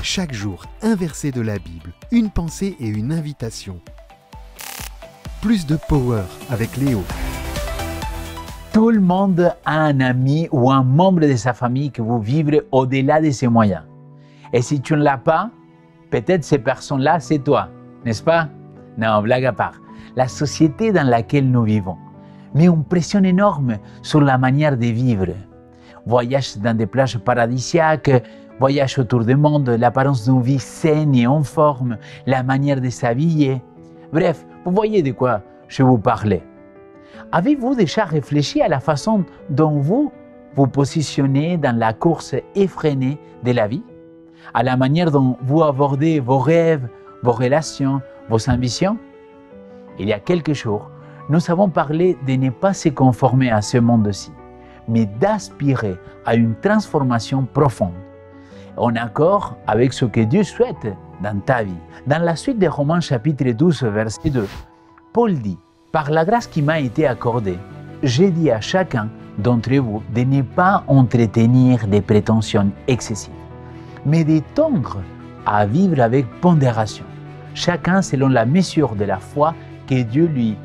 Chaque jour, un verset de la Bible, une pensée et une invitation. Plus de power avec Léo. Tout le monde a un ami ou un membre de sa famille que vous vivez au-delà de ses moyens. Et si tu ne l'as pas, peut-être ces personnes-là, c'est toi, n'est-ce pas? Non, blague à part. La société dans laquelle nous vivons met une pression énorme sur la manière de vivre. Voyage dans des plages paradisiaques, voyage autour du monde, l'apparence d'une vie saine et en forme, la manière de s'habiller. Bref, vous voyez de quoi je vous parlais. Avez-vous déjà réfléchi à la façon dont vous vous positionnez dans la course effrénée de la vie? À la manière dont vous abordez vos rêves, vos relations, vos ambitions? Il y a quelques jours, nous avons parlé de ne pas se conformer à ce monde-ci, mais d'aspirer à une transformation profonde, en accord avec ce que Dieu souhaite dans ta vie. Dans la suite de Romains chapitre 12, verset 2, Paul dit: « Par la grâce qui m'a été accordée, j'ai dit à chacun d'entre vous de ne pas entretenir des prétentions excessives, mais de tendre à vivre avec pondération, chacun selon la mesure de la foi que Dieu lui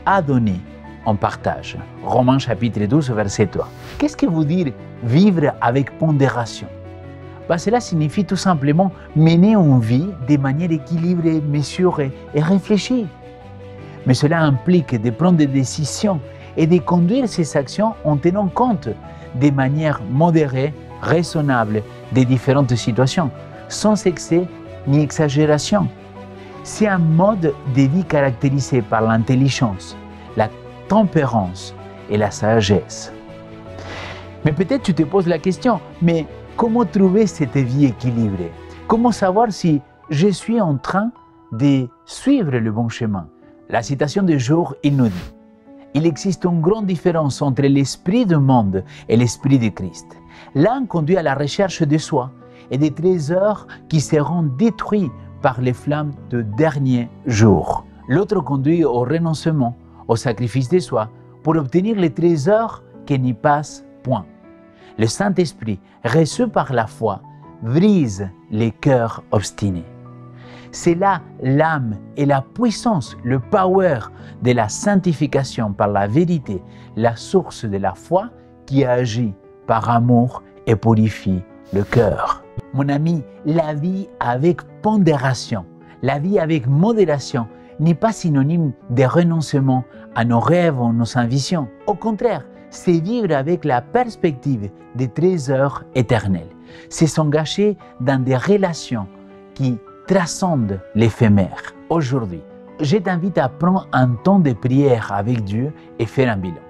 a donnée en partage. » Romains chapitre 12, verset 3. Qu'est-ce que veut dire vivre avec pondération? Cela signifie tout simplement mener une vie de manière équilibrée, mesurée et réfléchie. Mais cela implique de prendre des décisions et de conduire ces actions en tenant compte de manière modérée, raisonnable des différentes situations, sans excès ni exagération. C'est un mode de vie caractérisé par l'intelligence, la tempérance et la sagesse. Mais peut-être tu te poses la question, mais comment trouver cette vie équilibrée? Comment savoir si je suis en train de suivre le bon chemin? La citation du jour, il nous dit: « Il existe une grande différence entre l'esprit du monde et l'esprit de Christ. L'un conduit à la recherche de soi et des trésors qui seront détruits par les flammes du dernier jour. L'autre conduit au renoncement, au sacrifice de soi, pour obtenir les trésors qui n'y passent point. Le Saint-Esprit, reçu par la foi, brise les cœurs obstinés. » C'est là l'âme et la puissance, le power de la sanctification par la vérité, la source de la foi qui agit par amour et purifie le cœur. Mon ami, la vie avec pondération, la vie avec modération n'est pas synonyme de renoncement à nos rêves ou nos ambitions. Au contraire, c'est vivre avec la perspective des trésors éternels. C'est s'engager dans des relations qui transcendent l'éphémère. Aujourd'hui, je t'invite à prendre un temps de prière avec Dieu et faire un bilan.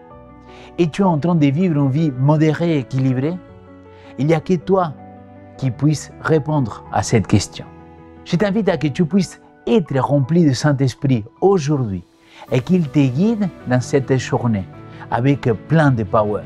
Es-tu en train de vivre une vie modérée et équilibrée? Il n'y a que toi qui puisse répondre à cette question. Je t'invite à que tu puisses être rempli de Saint-Esprit aujourd'hui et qu'il te guide dans cette journée avec plein de power.